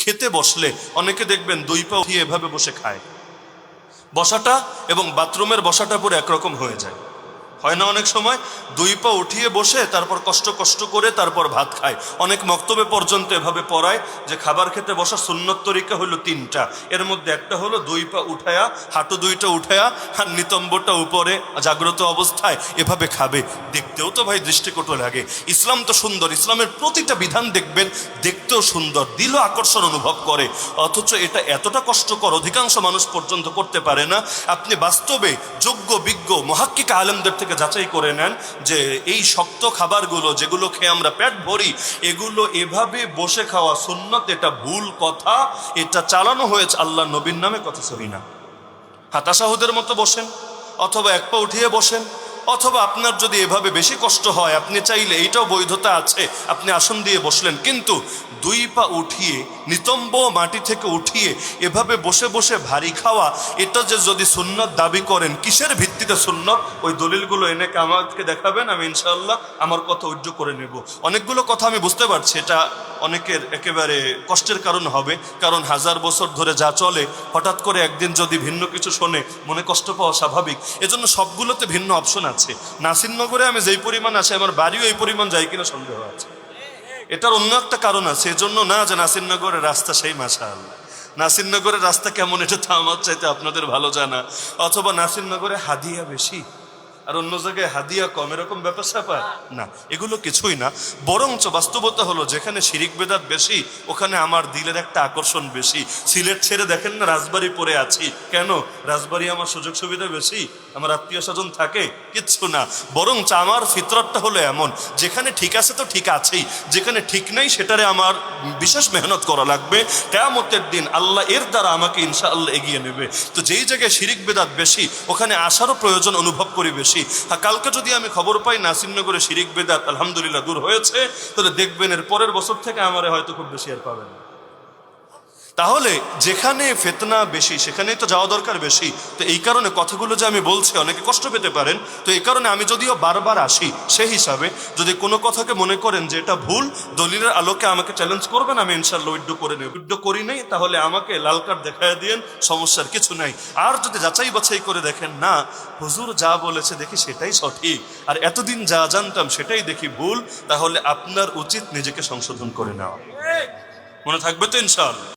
খেতে বসলে অনেকে দেখবেন দুই পা উঠিয়ে এভাবে বসে খায়। বসাটা এবং বাথরুমের বসাটা পুরো একরকম হয়ে যায়, হয় না? অনেক সময় দুই পা উঠিয়ে বসে তারপর কষ্ট কষ্ট করে তারপর ভাত খায়। অনেক মক্তবে পর্যন্ত এভাবে পড়ায় যে খাবার খেতে বসার সুন্নত তরিকা হলো তিনটা, এর মধ্যে একটা হলো দুই পা উঠায়া, হাঁটু দুইটা উঠায়া আর নিতম্বটা উপরে জাগ্রত অবস্থায় এভাবে খাবে। দেখতেও তো ভাই দৃষ্টিকটু লাগে। ইসলাম তো সুন্দর, ইসলামের প্রতিটা বিধান দেখবেন দেখতেও সুন্দর, দিলও আকর্ষণ অনুভব করে, অথচ এটা এতটা কষ্টকর অধিকাংশ মানুষ পর্যন্ত করতে পারে না। আপনি বাস্তবে যোগ্য বিজ্ঞ মুহাক্কিক আলেমদের থেকে যাচাই করে নেন যে এই শক্ত খাবারগুলো যেগুলো খেয়ে আমরা পেট ভরি, এগুলো এভাবে বসে খাওয়া সুন্নত, এটা ভুল কথা। এটা চালানো হয়েছে আল্লাহ নবীর নামে, কথা সহি না। তাশাহুদের মতো বসেন, অথবা এক পা উঠিয়ে বসেন, অথবা আপনার যদি এভাবে বেশি কষ্ট হয় আপনি চাইলে, এইটাও বৈধতা আছে, আপনি আসন দিয়ে বসলেন, কিন্তু দুই পা উঠিয়ে নিতম্ব মাটি থেকে উঠিয়ে এভাবে বসে বসে ভারী খাওয়া, এটা যে যদি সুন্নত দাবি করেন, কিসের ভিত্তিতে সুন্নত ওই দলিলগুলো এনে আমাকে দেখাবেন, আমি ইনশাআল্লাহ আমার কথা উজ্জ্ব করে নেব। অনেকগুলো কথা আমি বুঝতে পারছি এটা অনেকের একেবারে কষ্টের কারণ হবে, কারণ হাজার বছর ধরে যা চলে হঠাৎ করে একদিন যদি ভিন্ন কিছু শোনে মনে কষ্ট পাওয়া স্বাভাবিক। এজন্য সবগুলোতে ভিন্ন অপশন আছে। নাসিরনগরে আমি যেই পরিমাণ আসে, আমার বাড়িও এই পরিমাণ যায় কিনা সন্দেহ আছে। এটার অন্য একটা কারণ আছে, এজন্য না যে নাসিরনগরের রাস্তা সেই মাশাআল্লাহ। নাসিরনগরের রাস্তা কেমন এটা তো আমার চাইতে আপনাদের ভালো জানা, অথবা নাসিরনগরে হাদিয়া বেশি আর অন্য জায়গায় হাদিয়া কম, এরকম ব্যাপার স্যাপার না, এগুলো কিছুই না। বরঞ্চ বাস্তবতা হলো যেখানে শিরিক বেদাত বেশি ওখানে আমার দিলের একটা আকর্ষণ বেশি। সিলেট ছেড়ে দেখেন না রাজবাড়ি পড়ে আছি, কেন? রাজবাড়ি আমার সুযোগ সুবিধা বেশি, আমার আত্মীয় স্বজন থাকে, কিচ্ছু না। বরঞ্চ আমার ফিতরতটা হলো এমন, যেখানে ঠিক আছে তো ঠিক আছেই, যেখানে ঠিক নেই সেটারে আমার বিশেষ মেহনত করা লাগবে। কিয়ামতের দিন আল্লাহ এর দ্বারা আমাকে ইনশাআল্লাহ এগিয়ে নেবে। তো যেই জায়গায় শিরিক বেদাত বেশি ওখানে আসারও প্রয়োজন অনুভব করি বেশি। কালকে যদি আমি খবর পাই নাসিরনগরে শিরিক বেদাত আলহামদুলিল্লাহ দূর হয়েছে, তাহলে দেখবেন এর পরের বছর থেকে আমারে হয়তো খুব বেশি আর পাবেন না। তাহলে যেখানে ফিতনা বেশি সেখানেই তো যাওয়া দরকার বেশি। তো এই কারণে কথাগুলো যে আমি বলছি অনেকে কষ্ট পেতে পারেন, তো এই কারণে আমি যদিও বারবার আসি, সেই হিসাবে যদি কোনো কথাকে মনে করেন যে এটা ভুল, দলিলের আলোকে আমাকে চ্যালেঞ্জ করবেন, আমি ইনশাআল্লাহ উইথড্র করে নেব। উইথড্র করি নাই তাহলে আমাকে লাল কার্ড দেখায় দিয়েন, সমস্যার কিছু নাই। আর যদি যাচাই বাছাই করে দেখেন না হুজুর যা বলেছে দেখি সেটাই সঠিক, আর এতদিন যা জানতাম সেটাই দেখি ভুল, তাহলে আপনার উচিত নিজেকে সংশোধন করে নেওয়া। মনে থাকবে তো ইনশাআল্লাহ?